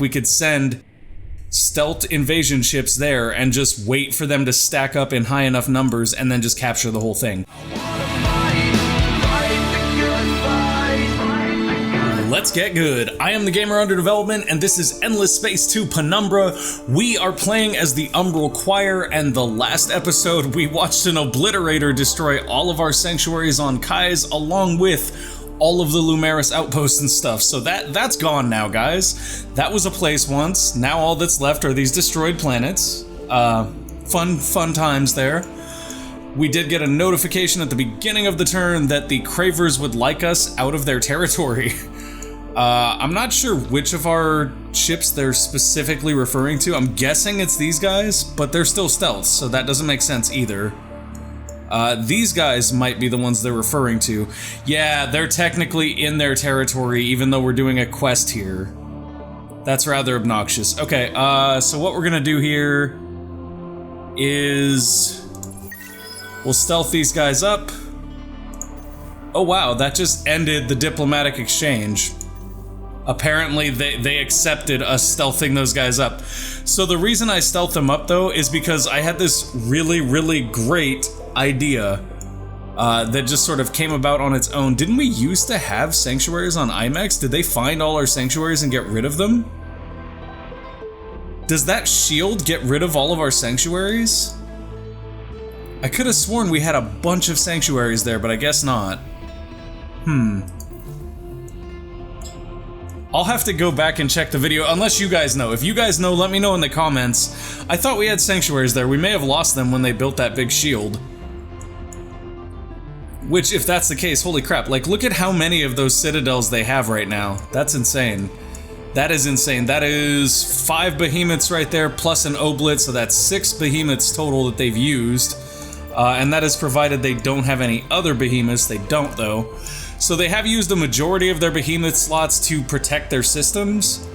We could send stealth invasion ships there and just wait for them to stack up in high enough numbers and then just capture the whole thing. Let's get good. I am the gamer under development, and this is Endless Space 2 Penumbra. We are playing as the Umbral Choir, and the last episode we watched an obliterator destroy all of our sanctuaries on Kais, along with all of the Lumeris outposts and stuff. So that's gone now, guys. That was a place once. Now all that's left are these destroyed planets. Fun times there. We did get a notification at the beginning of the turn that the Cravers would like us out of their territory. I'm not sure which of our ships they're specifically referring to. I'm guessing it's these guys, but they're still stealth, so that doesn't make sense either. These guys might be the ones they're referring to. Yeah, they're technically in their territory, even though we're doing a quest here. That's rather obnoxious. Okay, so what we're gonna do here is we'll stealth these guys up. Oh wow, that just ended the diplomatic exchange. Apparently they accepted us stealthing those guys up. So the reason I stealthed them up though is because I had this really great idea that just sort of came about on its own. Didn't we used to have sanctuaries on IMAX? Did they find all our sanctuaries and get rid of them? Does that shield get rid of all of our sanctuaries? I could have sworn we had a bunch of sanctuaries there, but I guess not. I'll have to go back and check the video, unless you guys know. If you guys know, let me know in the comments. I thought we had sanctuaries there. We may have lost them when they built that big shield. Which, if that's the case, holy crap. Like, look at how many of those citadels they have right now. That's insane. That is insane. That is 5 behemoths right there, plus an oblit, so that's 6 behemoths total that they've used. And that is provided they don't have any other behemoths. They don't, though. So they have used the majority of their behemoth slots to protect their systems,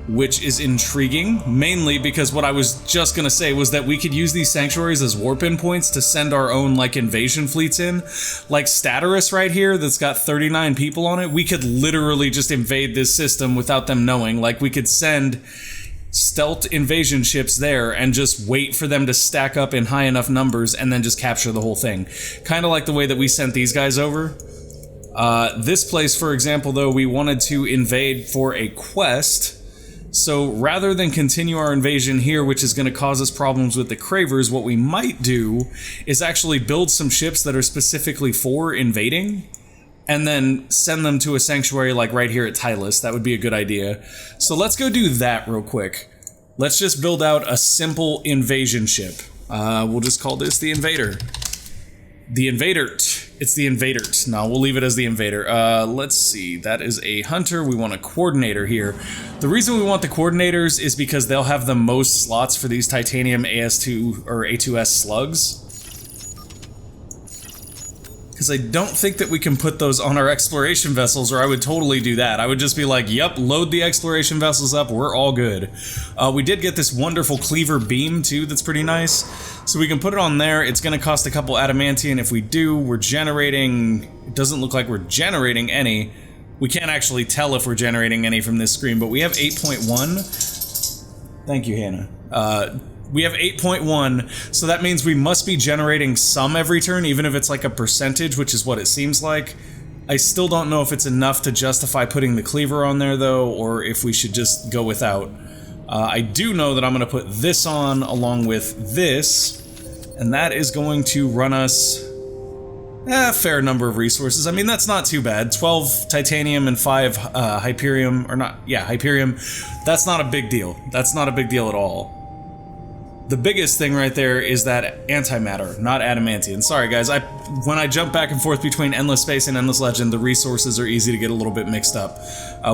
which is intriguing, mainly because what I was just gonna say was that we could use these sanctuaries as warp-in points to send our own, like, invasion fleets in. Like Torus right here, that's got 39 people on it, we could literally just invade this system without them knowing. Like, we could send stealth invasion ships there and just wait for them to stack up in high enough numbers and then just capture the whole thing. Kinda like the way that we sent these guys over. This place, for example, though, we wanted to invade for a quest, so rather than continue our invasion here, which is going to cause us problems with the Cravers, what we might do is actually build some ships that are specifically for invading, and then send them to a sanctuary like right here at Tylus. That would be a good idea. So let's go do that real quick. Let's just build out a simple invasion ship. We'll just call this the Invader. The Invader. It's the Invader. No, we'll leave it as the Invader. Let's see. That is a Hunter. We want a Coordinator here. The reason we want the Coordinators is because they'll have the most slots for these Titanium AS2 or A2S slugs. Because I don't think that we can put those on our exploration vessels, or I would totally do that. I would just be like, yep, load the exploration vessels up, we're all good. We did get this wonderful cleaver beam, too, that's pretty nice. So we can put it on there. It's going to cost a couple adamantium. If we do, we're generating... It doesn't look like we're generating any. We can't actually tell if we're generating any from this screen, but we have 8.1. Thank you, Hannah. We have 8.1, so that means we must be generating some every turn, even if it's like a percentage, which is what it seems like. I still don't know if it's enough to justify putting the cleaver on there, though, or if we should just go without. I do know that I'm going to put this on along with this, and that is going to run us a fair number of resources. I mean, that's not too bad. 12 titanium and 5 Hyperium, or not, yeah, Hyperium. That's not a big deal. That's not a big deal at all. The biggest thing right there is that antimatter, not adamantium. Sorry guys, when I jump back and forth between Endless Space and Endless Legend, the resources are easy to get a little bit mixed up.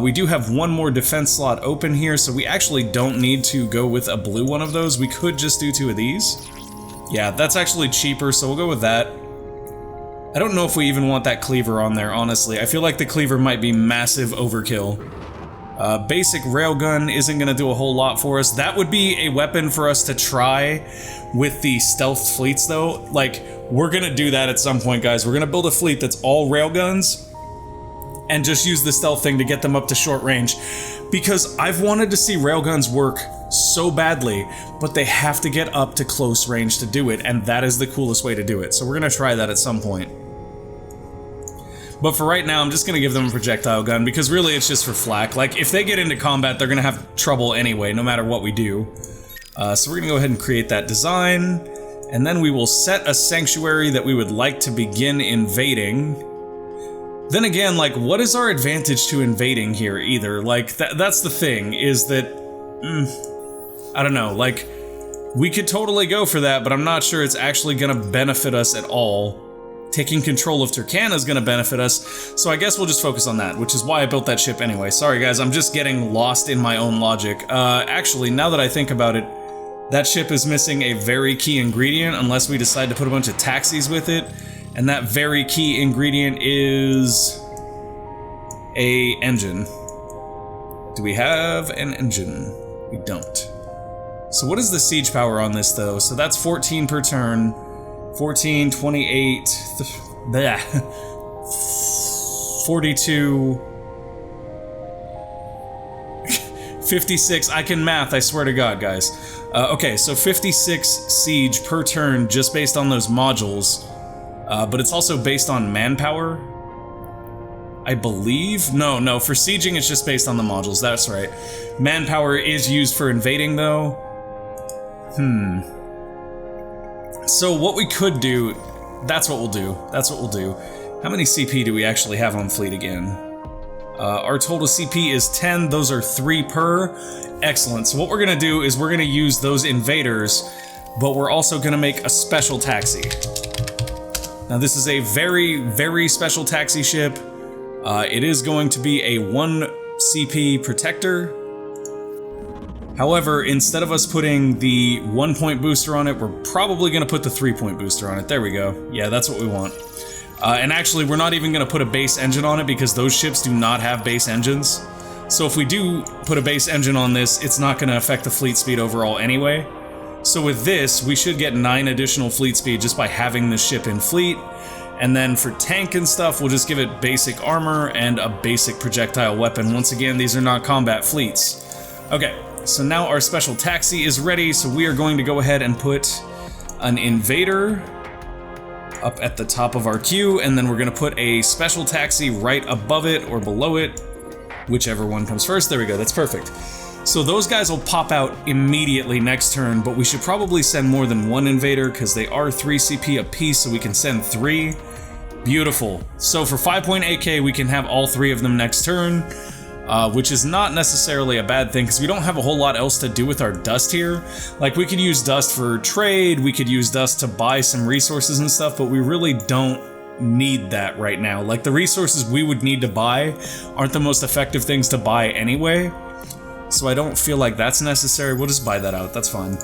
We do have one more defense slot open here, so we actually don't need to go with a blue one of those. We could just do 2 of these. Yeah, that's actually cheaper, so we'll go with that. I don't know if we even want that cleaver on there, honestly. I feel like the cleaver might be massive overkill. Basic railgun isn't going to do a whole lot for us. That would be a weapon for us to try with the stealth fleets, though. Like, we're going to do that at some point, guys. We're going to build a fleet that's all railguns, and just use the stealth thing to get them up to short range. Because I've wanted to see railguns work so badly, but they have to get up to close range to do it, and that is the coolest way to do it. So we're gonna try that at some point. But for right now, I'm just gonna give them a projectile gun, because really it's just for flak. Like, if they get into combat, they're gonna have trouble anyway, no matter what we do. So we're gonna go ahead and create that design, and then we will set a sanctuary that we would like to begin invading. Then again, like, what is our advantage to invading here either? Like, that's the thing, is that, I don't know, like, we could totally go for that, but I'm not sure it's actually gonna benefit us at all. Taking control of Turkana is gonna benefit us, so I guess we'll just focus on that, which is why I built that ship anyway. Sorry guys, I'm just getting lost in my own logic. Actually, now that I think about it, that ship is missing a very key ingredient unless we decide to put a bunch of taxis with it. And that very key ingredient is a engine. Do we have an engine? We don't. So what is the siege power on this though? So that's 14 per turn. 14, 28, 42, 56. I can math, I swear to God, guys. Okay, so 56 siege per turn just based on those modules. But it's also based on manpower, I believe? No, for sieging it's just based on the modules, that's right. Manpower is used for invading though. So what we could do, that's what we'll do. How many CP do we actually have on fleet again? Our total CP is 10, those are 3 per. Excellent, so what we're gonna do is we're gonna use those invaders, but we're also gonna make a special taxi. Now this is a very, very special taxi ship. It is going to be a 1 CP protector. However, instead of us putting the 1-point booster on it, we're probably going to put the 3-point booster on it. There we go. Yeah, that's what we want. And actually, we're not even going to put a base engine on it because those ships do not have base engines. So if we do put a base engine on this, it's not going to affect the fleet speed overall anyway. So with this, we should get 9 additional fleet speed just by having this ship in fleet. And then for tank and stuff, we'll just give it basic armor and a basic projectile weapon. Once again, these are not combat fleets. Okay, so now our special taxi is ready, so we are going to go ahead and put an invader up at the top of our queue, and then we're going to put a special taxi right above it or below it, whichever one comes first. There we go, that's perfect. So those guys will pop out immediately next turn, but we should probably send more than 1 invader because they are 3 CP apiece, so we can send 3. Beautiful. So for 5.8k, we can have all 3 of them next turn, which is not necessarily a bad thing because we don't have a whole lot else to do with our dust here. Like, we could use dust for trade, we could use dust to buy some resources and stuff, but we really don't need that right now. Like, the resources we would need to buy aren't the most effective things to buy anyway. So I don't feel like that's necessary. We'll just buy that out, that's fine.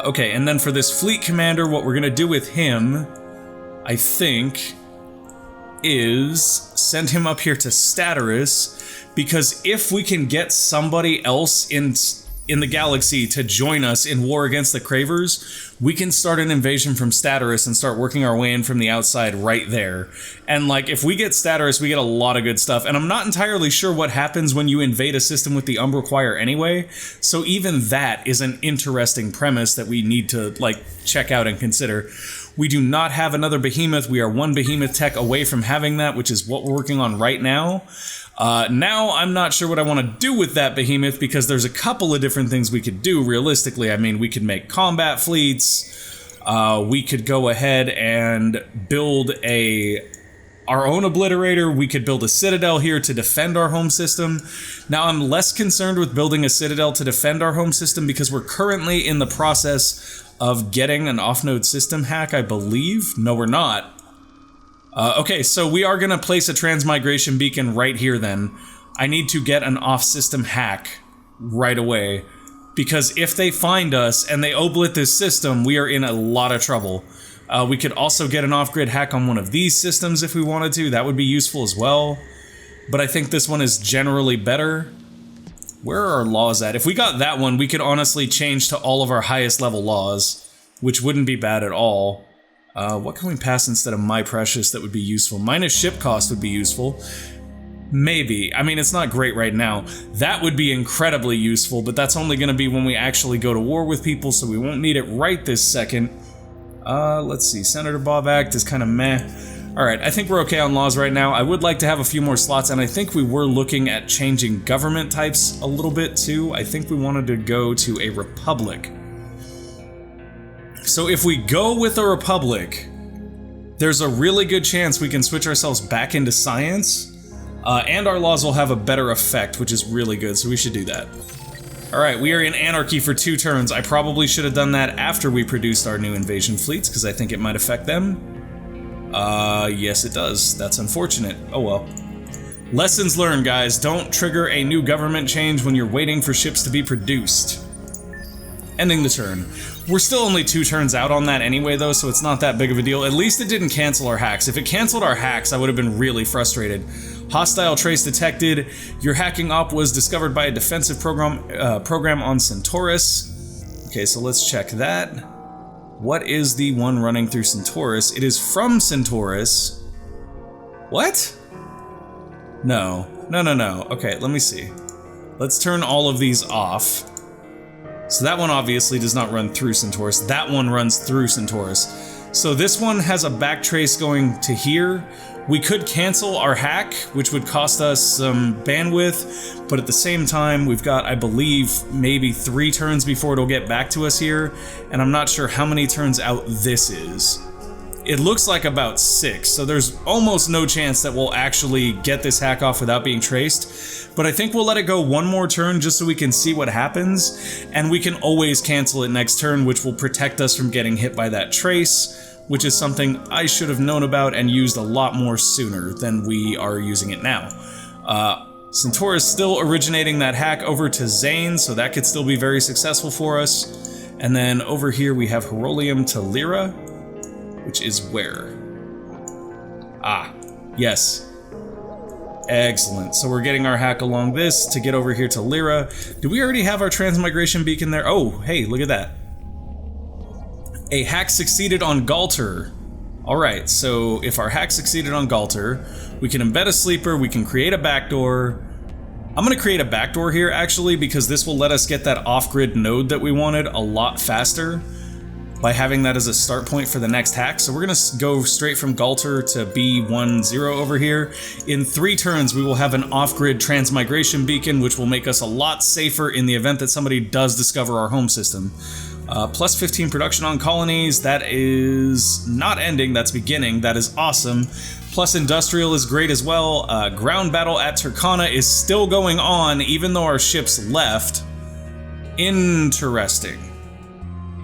Okay, and then for this fleet commander, what we're gonna do with him, I think, is send him up here to Torus, because if we can get somebody else in the galaxy to join us in war against the Cravers, we can start an invasion from Torus and start working our way in from the outside right there. And like, if we get Torus, we get a lot of good stuff. And I'm not entirely sure what happens when you invade a system with the Umbral Choir anyway, so even that is an interesting premise that we need to, like, check out and consider. We do not have another behemoth. We are 1 behemoth tech away from having that, which is what we're working on right now. Now, I'm not sure what I want to do with that behemoth because there's a couple of different things we could do realistically. I mean, we could make combat fleets. We could go ahead and build our own obliterator. We could build a Citadel here to defend our home system. Now, I'm less concerned with building a Citadel to defend our home system because we're currently in the process of getting an off-node system hack, I believe. No, we're not. Okay, so we are going to place a transmigration beacon right here then. I need to get an off-system hack right away, because if they find us and they oblit this system, we are in a lot of trouble. We could also get an off-grid hack on one of these systems if we wanted to. That would be useful as well. But I think this one is generally better. Where are our laws at? If we got that one, we could honestly change to all of our highest level laws, which wouldn't be bad at all. What can we pass instead of my precious that would be useful? Minus ship cost would be useful. Maybe. I mean, it's not great right now. That would be incredibly useful, but that's only going to be when we actually go to war with people, so we won't need it right this second. Let's see. Senator Bob Act is kind of meh. Alright, I think we're okay on laws right now. I would like to have a few more slots, and I think we were looking at changing government types a little bit, too. I think we wanted to go to a republic. So if we go with a republic, there's a really good chance we can switch ourselves back into science, and our laws will have a better effect, which is really good, so we should do that. Alright, we are in anarchy for 2 turns. I probably should have done that after we produced our new invasion fleets, because I think it might affect them. Yes it does. That's unfortunate. Oh well. Lessons learned, guys. Don't trigger a new government change when you're waiting for ships to be produced. Ending the turn. We're still only 2 turns out on that anyway, though, so it's not that big of a deal. At least it didn't cancel our hacks. If it canceled our hacks, I would have been really frustrated. Hostile trace detected. Your hacking op was discovered by a defensive program on Centaurus. Okay, so let's check that. What is the one running through Centaurus? It is from Centaurus. What? No. No. Okay, let me see. Let's turn all of these off. So that one obviously does not run through Centaurus. That one runs through Centaurus. So this one has a backtrace going to here. We could cancel our hack, which would cost us some bandwidth, but at the same time, we've got, I believe, maybe 3 turns before it'll get back to us here, and I'm not sure how many turns out this is. It looks like about 6, so there's almost no chance that we'll actually get this hack off without being traced, but I think we'll let it go one more turn just so we can see what happens, and we can always cancel it next turn, which will protect us from getting hit by that trace, which is something I should have known about and used a lot more sooner than we are using it now. Centaurus still originating that hack over to Zane, so that could still be very successful for us. And then over here we have Herolium to Lyra, which is where? Ah, yes. Excellent. So we're getting our hack along this to get over here to Lyra. Do we already have our transmigration beacon there? Oh, hey, look at that. A hack succeeded on Galter. Alright, so if our hack succeeded on Galter, we can embed a sleeper, we can create a backdoor. I'm gonna create a backdoor here, actually, because this will let us get that off-grid node that we wanted a lot faster by having that as a start point for the next hack. So we're gonna go straight from Galter to B10 over here. In 3 turns, we will have an off-grid transmigration beacon, which will make us a lot safer in the event that somebody does discover our home system. Plus 15 production on colonies, that is not ending, that's beginning, that is awesome. Plus industrial is great as well. Ground battle at Turkana is still going on, even though our ships left. Interesting.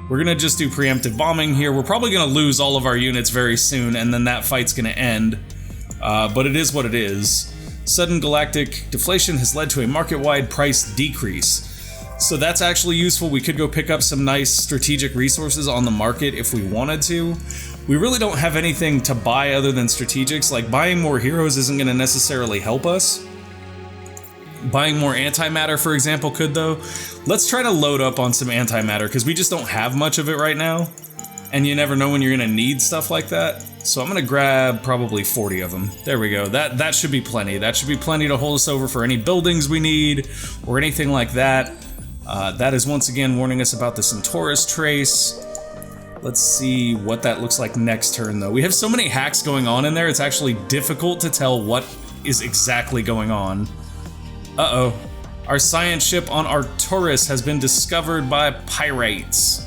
We're gonna just do preemptive bombing here. We're probably gonna lose all of our units very soon, and then that fight's gonna end. But it is what it is. Sudden galactic deflation has led to a market-wide price decrease. So that's actually useful. We could go pick up some nice strategic resources on the market if we wanted to. We really don't have anything to buy other than strategics. Like, buying more heroes isn't going to necessarily help us. Buying more antimatter, for example, could though. Let's try to load up on some antimatter, because we just don't have much of it right now. And you never know when you're going to need stuff like that. So I'm going to grab probably 40 of them. There we go. That should be plenty. That should be plenty to hold us over for any buildings we need or anything like that. That is once again warning us about the Centaurus trace. Let's see what that looks like next turn, though. We have so many hacks going on in there, it's actually difficult to tell what is exactly going on. Uh-oh. Our science ship on our Torus has been discovered by pirates.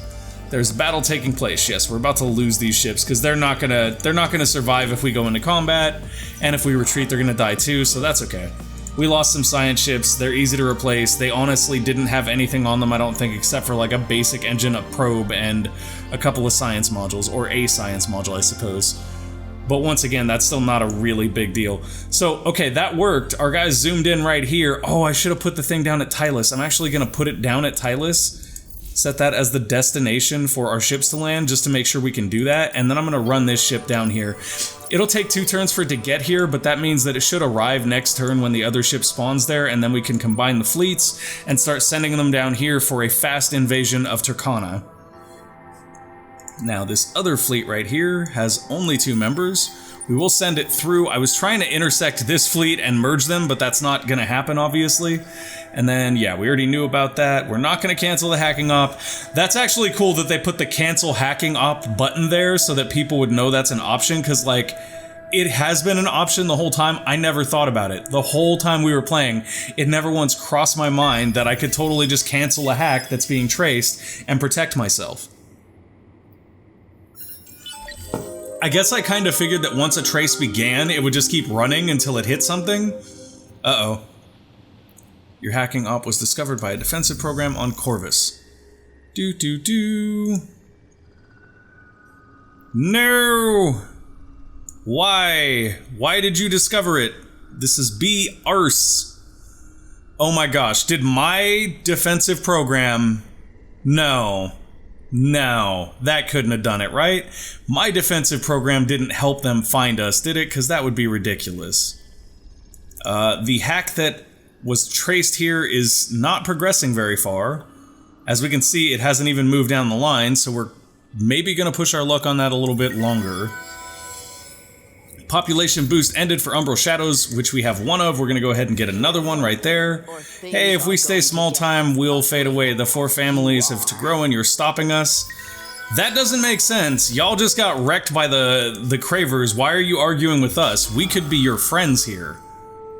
There's a battle taking place. Yes, we're about to lose these ships because they're not gonna survive if we go into combat, and if we retreat, they're gonna die too. So that's okay. We lost some science ships. They're easy to replace. They honestly didn't have anything on them, I don't think, except for like a basic engine, a probe, and a couple of science modules, or a science module, I suppose. But once again, that's still not a really big deal. So, okay, that worked. Our guys zoomed in right here. Oh, I should have put the thing down at Tylus. I'm actually going to put it down at Tylus. Set that as the destination for our ships to land, just to make sure we can do that. And then I'm going to run this ship down here. It'll take 2 turns for it to get here, but that means that it should arrive next turn when the other ship spawns there, and then we can combine the fleets and start sending them down here for a fast invasion of Turkana. Now this other fleet right here has only 2 members. We will send it through. I was trying to intersect this fleet and merge them, but that's not going to happen, obviously. And then, yeah, we already knew about that. We're not going to cancel the hacking op. That's actually cool that they put the cancel hacking op button there so that people would know that's an option, because, like, it has been an option the whole time. I never thought about it. The whole time we were playing, it never once crossed my mind that I could totally just cancel a hack that's being traced and protect myself. I guess I kind of figured that once a trace began, it would just keep running until it hit something. Uh-oh. Your hacking op was discovered by a defensive program on Corvus. No! Why? Why did you discover it? This is B. Arse. Oh my gosh, did my defensive program... No, that couldn't have done it, right? My defensive program didn't help them find us, did it? Because that would be ridiculous. The hack that was traced here is not progressing very far. As we can see, it hasn't even moved down the line, so we're maybe going to push our luck on that a little bit longer. Population boost ended for Umbral Shadows, which we have 1 of. We're going to go ahead and get another one right there. Hey, if we stay small time, we'll fade away. The 4 families have to grow and you're stopping us. That doesn't make sense. Y'all just got wrecked by the Cravers. Why are you arguing with us? We could be your friends here.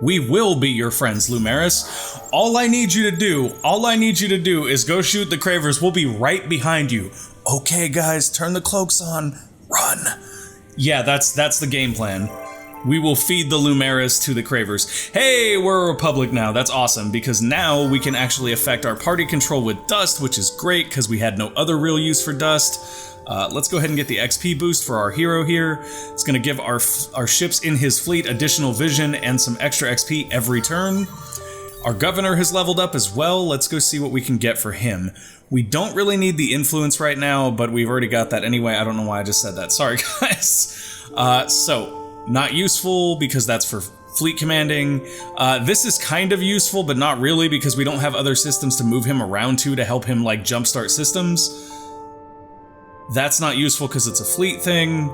We will be your friends, Lumeris. All I need you to do is go shoot the Cravers. We'll be right behind you. Okay, guys, turn the cloaks on. Run. Yeah, that's the game plan. We will feed the Lumeris to the Cravers. Hey, we're a Republic now. That's awesome, because now we can actually affect our party control with dust, which is great, because we had no other real use for dust. Let's go ahead and get the XP boost for our hero here. It's going to give our ships in his fleet additional vision and some extra XP every turn. Our governor has leveled up as well. Let's go see what we can get for him. We don't really need the influence right now, but we've already got that anyway. I don't know why I just said that. Sorry, guys. So, not useful because that's for fleet commanding. This is kind of useful, but not really because we don't have other systems to move him around to help him, like, jumpstart systems. That's not useful because it's a fleet thing.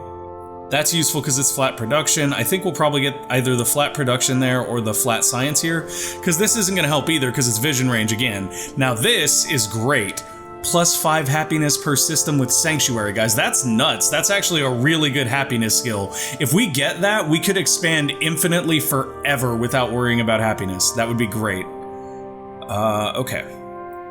That's useful because it's flat production. I think we'll probably get either the flat production there or the flat science here, because this isn't going to help either because it's vision range again. Now this is great. +5 happiness per system with sanctuary, guys. That's nuts. That's actually a really good happiness skill. If we get that, we could expand infinitely forever without worrying about happiness. That would be great. Okay.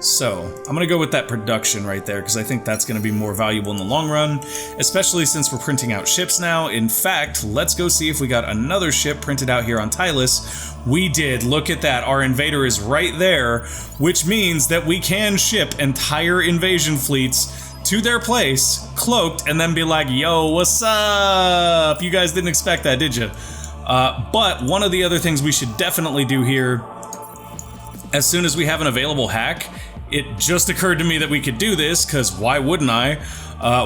So, I'm gonna go with that production right there, because I think that's gonna be more valuable in the long run, especially since we're printing out ships now. In fact, let's go see if we got another ship printed out here on Tylus. We did. Look at that. Our invader is right there, which means that we can ship entire invasion fleets to their place, cloaked, and then be like, yo, what's up? You guys didn't expect that, did you? But one of the other things we should definitely do here, as soon as we have an available hack, it just occurred to me that we could do this, because why wouldn't I?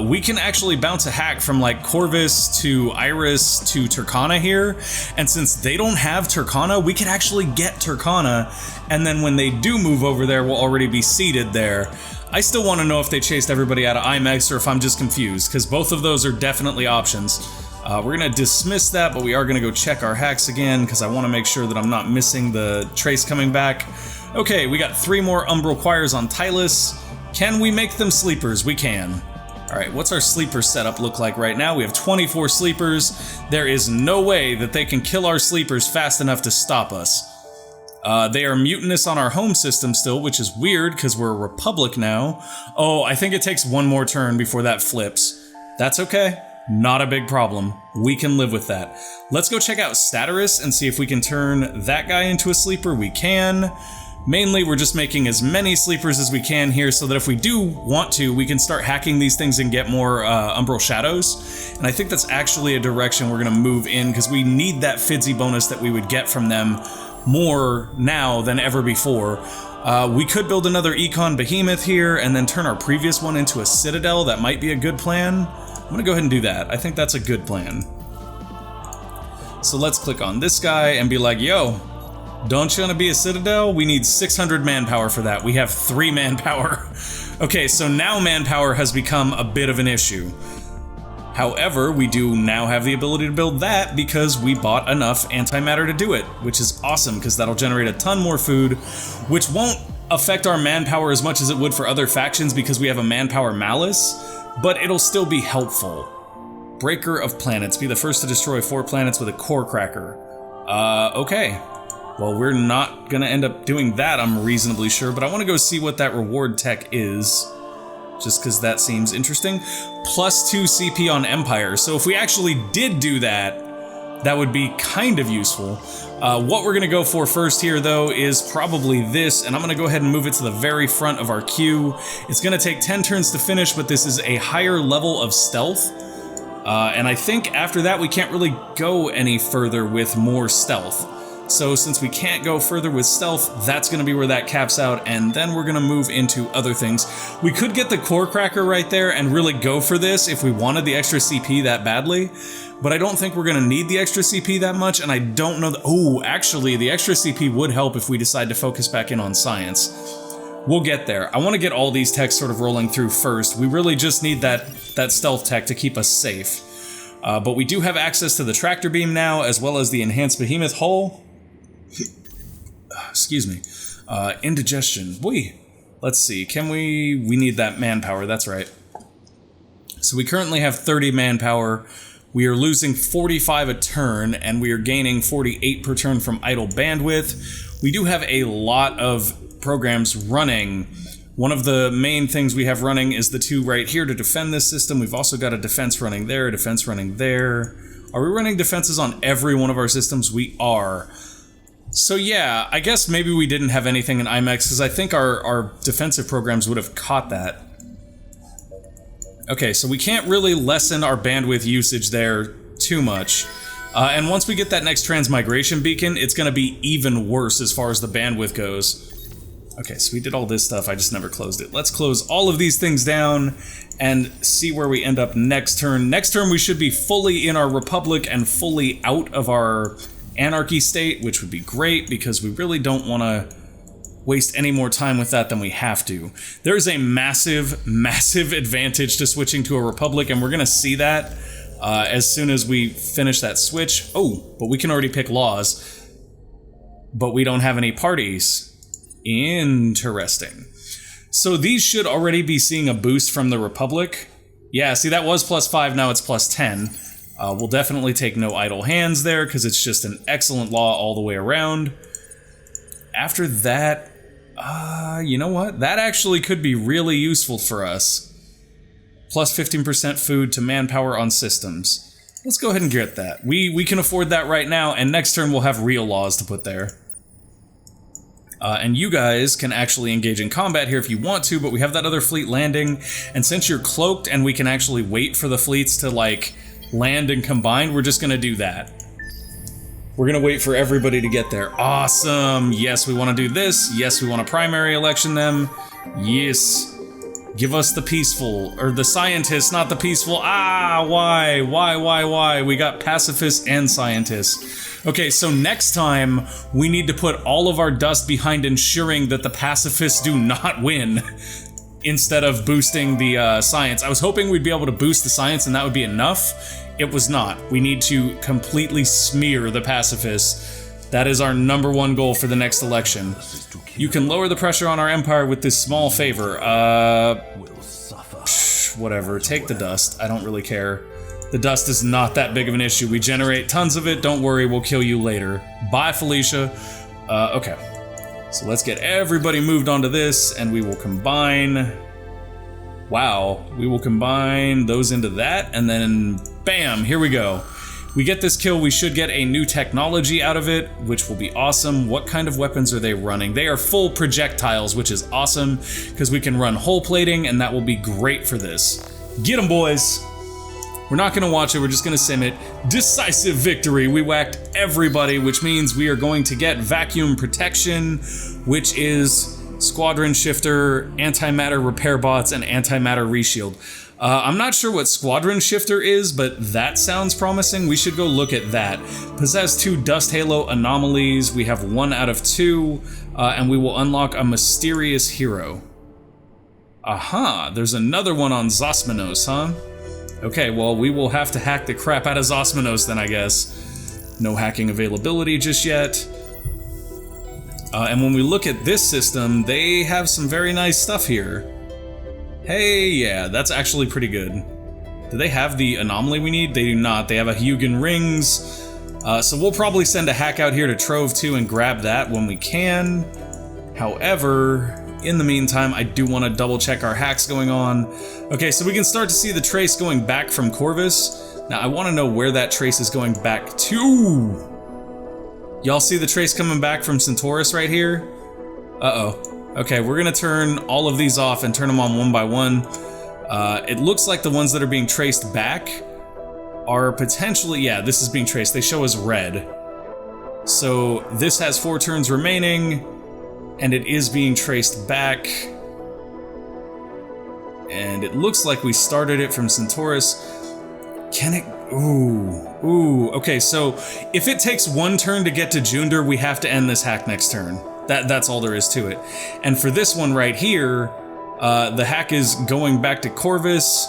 We can actually bounce a hack from like Corvus to Iris to Turkana here, and since they don't have Turkana, we could actually get Turkana, and then when they do move over there, we'll already be seated there. I still want to know if they chased everybody out of IMEX or if I'm just confused, because both of those are definitely options. We're going to dismiss that, but we are going to go check our hacks again, because I want to make sure that I'm not missing the trace coming back. Okay, we got 3 more Umbral Choirs on Tylus. Can we make them sleepers? We can. Alright, what's our sleeper setup look like right now? We have 24 sleepers. There is no way that they can kill our sleepers fast enough to stop us. They are mutinous on our home system still, which is weird, because we're a republic now. Oh, I think it takes 1 more turn before that flips. That's okay. Not a big problem. We can live with that. Let's go check out Staturus and see if we can turn that guy into a sleeper. We can. Mainly, we're just making as many sleepers as we can here so that if we do want to, we can start hacking these things and get more Umbral Shadows. And I think that's actually a direction we're going to move in, because we need that Fidzy bonus that we would get from them more now than ever before. We could build another Econ Behemoth here and then turn our previous one into a Citadel. That might be a good plan. I'm going to go ahead and do that. I think that's a good plan. So let's click on this guy and be like, yo, Don't you want to be a Citadel? We need 600 manpower for that. We have 3 manpower. Okay, so now manpower has become a bit of an issue. However, we do now have the ability to build that because we bought enough antimatter to do it, which is awesome because that'll generate a ton more food, which won't affect our manpower as much as it would for other factions because we have a manpower malice, but it'll still be helpful. Breaker of planets. Be the first to destroy 4 planets with a core cracker. Okay. Well, we're not gonna end up doing that, I'm reasonably sure, but I want to go see what that reward tech is. Just because that seems interesting. Plus 2 CP on Empire. So if we actually did do that, that would be kind of useful. What we're gonna go for first here, though, is probably this, and I'm gonna go ahead and move it to the very front of our queue. It's gonna take 10 turns to finish, but this is a higher level of stealth. And I think after that, we can't really go any further with more stealth. So since we can't go further with stealth, that's going to be where that caps out, and then we're going to move into other things. We could get the core cracker right there and really go for this if we wanted the extra CP that badly, but I don't think we're going to need the extra CP that much, and I don't know oh, actually, the extra CP would help if we decide to focus back in on science. We'll get there. I want to get all these techs sort of rolling through first. We really just need that stealth tech to keep us safe. But we do have access to the tractor beam now, as well as the enhanced behemoth hull. Excuse me. Indigestion. Let's see. Can we need that manpower. That's right. So we currently have 30 manpower. We are losing 45 a turn, and we are gaining 48 per turn from idle bandwidth. We do have a lot of programs running. One of the main things we have running is the 2 right here to defend this system. We've also got a defense running there, a defense running there. Are we running defenses on every one of our systems? We are. So yeah, I guess maybe we didn't have anything in IMEX because I think our defensive programs would have caught that. Okay, so we can't really lessen our bandwidth usage there too much. And once we get that next transmigration beacon, it's going to be even worse as far as the bandwidth goes. Okay, so we did all this stuff, I just never closed it. Let's close all of these things down and see where we end up next turn. Next turn we should be fully in our Republic and fully out of our Anarchy state, which would be great because we really don't want to waste any more time with that than we have to. There's a massive, massive advantage to switching to a Republic, and we're going to see that as soon as we finish that switch. Oh, but we can already pick laws, but we don't have any parties. Interesting. So these should already be seeing a boost from the Republic. Yeah, see, that was +5, now it's +10. We'll definitely take no idle hands there, because it's just an excellent law all the way around. After that, you know what? That actually could be really useful for us. Plus 15% food to manpower on systems. Let's go ahead and get that. We can afford that right now, and next turn we'll have real laws to put there. And you guys can actually engage in combat here if you want to, but we have that other fleet landing, and since you're cloaked and we can actually wait for the fleets to, like, land and combine, we're just gonna do that. We're gonna wait for everybody to get there. Awesome! Yes, we want to do this. Yes, we want to primary election them. Yes. Give us the peaceful, or the scientists, not the peaceful. Why? Why? We got pacifists and scientists. Okay, so next time, we need to put all of our dust behind ensuring that the pacifists do not win, instead of boosting the science. I was hoping we'd be able to boost the science and that would be enough. It was not. We need to completely smear the pacifists. That is our #1 goal for the next election. You can lower the pressure on our empire with this small favor. Whatever, take the dust. I don't really care. The dust is not that big of an issue. We generate tons of it. Don't worry, we'll kill you later. Bye, Felicia. Okay. So let's get everybody moved onto this, and we will combine... Wow. We will combine those into that, and then bam, here we go. We get this kill, we should get a new technology out of it, which will be awesome. What kind of weapons are they running? They are full projectiles, which is awesome, because we can run hull plating, and that will be great for this. Get 'em, boys! We're not gonna watch it, we're just gonna sim it. Decisive victory! We whacked everybody, which means we are going to get vacuum protection, which is squadron shifter, antimatter repair bots, and antimatter reshield. I'm not sure what Squadron Shifter is, but that sounds promising. We should go look at that. Possess 2 Dust Halo anomalies. We have 1 out of 2, and we will unlock a mysterious hero. Aha, there's another one on Ausma Nose, huh? Okay, well, we will have to hack the crap out of Ausma Nose then, I guess. No hacking availability just yet. And when we look at this system, they have some very nice stuff here. Hey, yeah, that's actually pretty good. Do they have the anomaly we need? They do not. They have a Hugin Rings. So we'll probably send a hack out here to Trove 2 and grab that when we can. However, in the meantime, I do want to double check our hacks going on. Okay, so we can start to see the trace going back from Corvus. Now, I want to know where that trace is going back to. Y'all see the trace coming back from Torus right here? Uh-oh. Okay, we're gonna turn all of these off and turn them on one by one. It looks like the ones that are being traced back are potentially, yeah, this is being traced. They show as red. So this has 4 turns remaining, and it is being traced back. And it looks like we started it from Torus. Can it? Ooh. Okay, so if it takes 1 turn to get to Junder, we have to end this hack next turn. That's all there is to it. And for this one right here, the hack is going back to Corvus,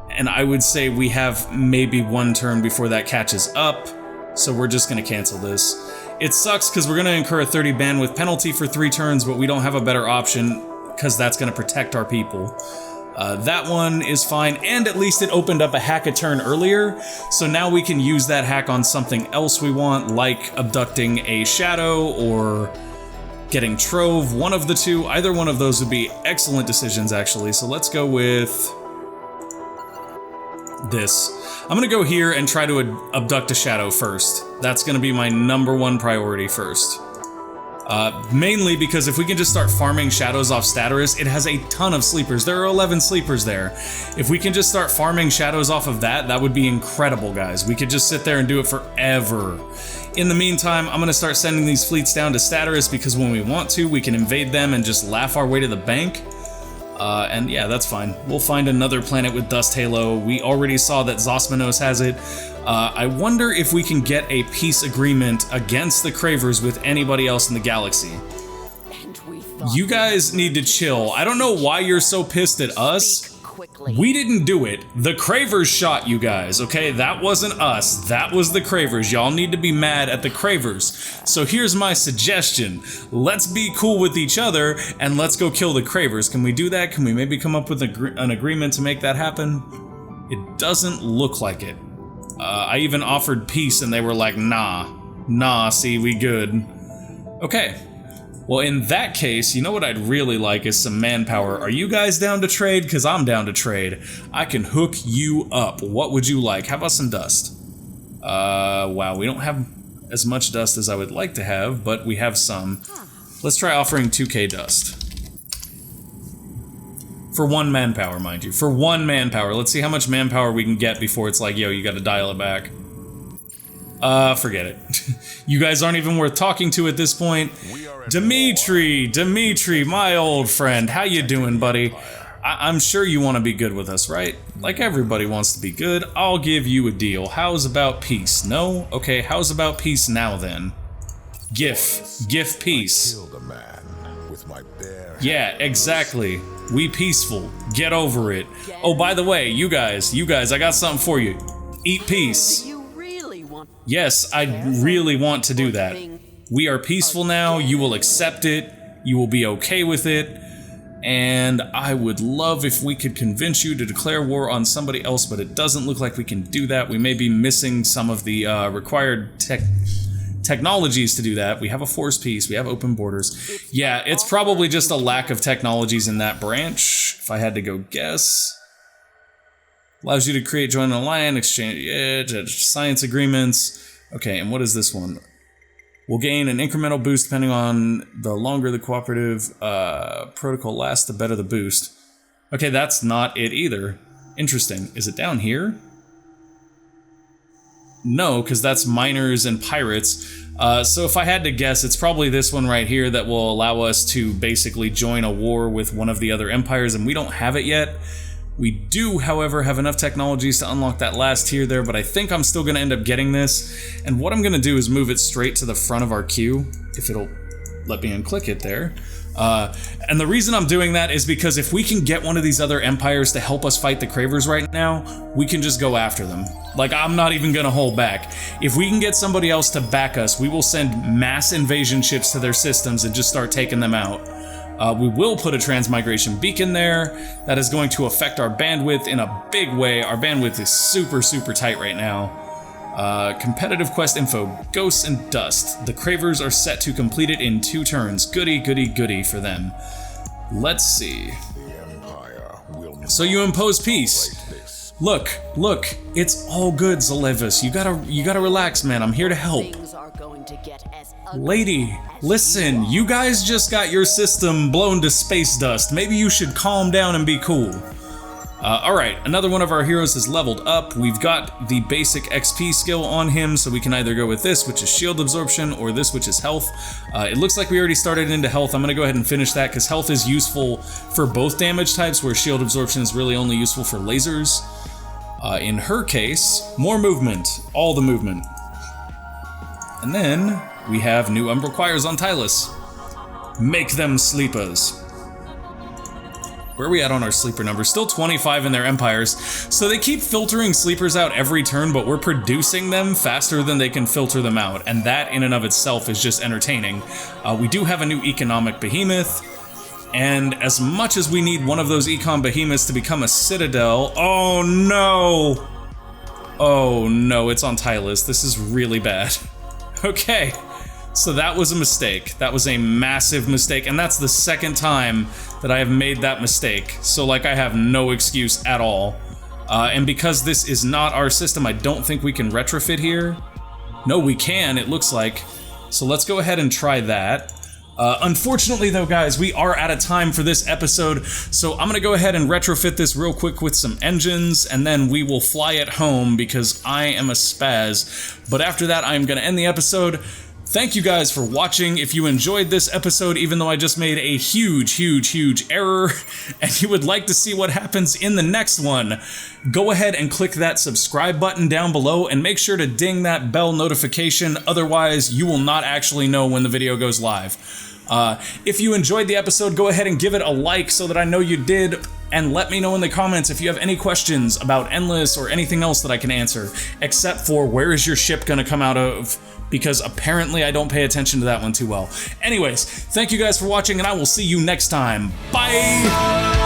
and I would say we have maybe 1 turn before that catches up, so we're just gonna cancel this. It sucks because we're gonna incur a 30 bandwidth penalty for 3 turns, but we don't have a better option because that's gonna protect our people. That one is fine, and at least it opened up a hack a turn earlier, so now we can use that hack on something else we want, like abducting a shadow or getting Trove, one of the two. Either one of those would be excellent decisions, actually, so let's go with this. I'm gonna go here and try to abduct a shadow first. That's gonna be my #1 priority first. Mainly because if we can just start farming shadows off Staterus, it has a ton of sleepers. There are 11 sleepers there. If we can just start farming shadows off of that, that would be incredible, guys. We could just sit there and do it forever. In the meantime, I'm gonna start sending these fleets down to Staterus because when we want to, we can invade them and just laugh our way to the bank. And yeah, that's fine. We'll find another planet with Dust Halo. We already saw that Ausma Nose has it. I wonder if we can get a peace agreement against the Cravers with anybody else in the galaxy. You guys need to chill. I don't know why you're so pissed at us. We didn't do it. The Cravers shot you guys, okay? That wasn't us. That was the Cravers. Y'all need to be mad at the Cravers. So here's my suggestion. Let's be cool with each other and let's go kill the Cravers. Can we do that? Can we maybe come up with an agreement to make that happen? It doesn't look like it. I even offered peace and they were like, nah, see, we good. Okay. Well, in that case, you know what I'd really like is some manpower. Are you guys down to trade? Because I'm down to trade. I can hook you up. What would you like? How about some dust? Wow, we don't have as much dust as I would like to have, but we have some. Let's try offering 2k dust. For 1 manpower, mind you. For 1 manpower. Let's see how much manpower we can get before it's like, yo, you gotta dial it back. Forget it. You guys aren't even worth talking to at this point. Dimitri, my old friend, how you doing, buddy? I'm sure you want to be good with us, right? Like everybody wants to be good. I'll give you a deal. How's about peace? No? Okay, how's about peace now then? GIF peace. Yeah, exactly. We peaceful. Get over it. Oh, by the way, you guys, I got something for you. Eat peace. Yes, I really want to do that. We are peaceful now, you will accept it, you will be okay with it, and I would love if we could convince you to declare war on somebody else, but it doesn't look like we can do that. We may be missing some of the required technologies to do that. We have a force peace, we have open borders. Yeah, it's probably just a lack of technologies in that branch, if I had to go guess. Allows you to create, join an alliance, exchange science agreements. Okay, and what is this one? Will gain an incremental boost depending on the longer the cooperative protocol lasts, the better the boost. Okay, that's not it either. Interesting. Is it down here? No, because that's miners and pirates. So if I had to guess, it's probably this one right here that will allow us to basically join a war with one of the other empires, and we don't have it yet. We do, however, have enough technologies to unlock that last tier there, but I think I'm still going to end up getting this. And what I'm going to do is move it straight to the front of our queue, if it'll let me unclick it there. And the reason I'm doing that is because if we can get one of these other empires to help us fight the Cravers right now, we can just go after them. Like, I'm not even gonna hold back. If we can get somebody else to back us, we will send mass invasion ships to their systems and just start taking them out. We will put a transmigration beacon there. That is going to affect our bandwidth in a big way. Our bandwidth is super, super tight right now. Competitive quest info, Ghosts and Dust. The Cravers are set to complete it in 2 turns. Goody, goody, goody for them. Let's see. So you impose peace. Look, it's all good, Zalevus. You gotta relax, man. I'm here to help. Lady, listen, you guys just got your system blown to space dust. Maybe you should calm down and be cool. Alright, another one of our heroes has leveled up. We've got the basic XP skill on him, so we can either go with this, which is shield absorption, or this, which is health. It looks like we already started into health. I'm going to go ahead and finish that, because health is useful for both damage types, where shield absorption is really only useful for lasers. In her case, more movement. All the movement. And then, we have new Umbral Choirs on Tylus. Make them sleepers. Where are we at on our sleeper numbers? Still 25 in their empires. So they keep filtering sleepers out every turn, but we're producing them faster than they can filter them out. And that in and of itself is just entertaining. We do have a new economic behemoth. And as much as we need one of those econ behemoths to become a Citadel... Oh no! Oh no, it's on Tylus. This is really bad. Okay. So that was a mistake. That was a massive mistake, and that's the second time that I have made that mistake. So, like, I have no excuse at all. And because this is not our system, I don't think we can retrofit here. No, we can, it looks like. So let's go ahead and try that. Unfortunately, though, guys, we are out of time for this episode, so I'm gonna go ahead and retrofit this real quick with some engines, and then we will fly it home because I am a spaz. But after that, I'm gonna end the episode. Thank you guys for watching. If you enjoyed this episode, even though I just made a huge error, and you would like to see what happens in the next one, go ahead and click that subscribe button down below and make sure to ding that bell notification, otherwise you will not actually know when the video goes live. If you enjoyed the episode, go ahead and give it a like so that I know you did, and let me know in the comments if you have any questions about Endless or anything else that I can answer, except for where is your ship gonna come out of, because apparently I don't pay attention to that one too well. Anyways, thank you guys for watching, and I will see you next time. Bye!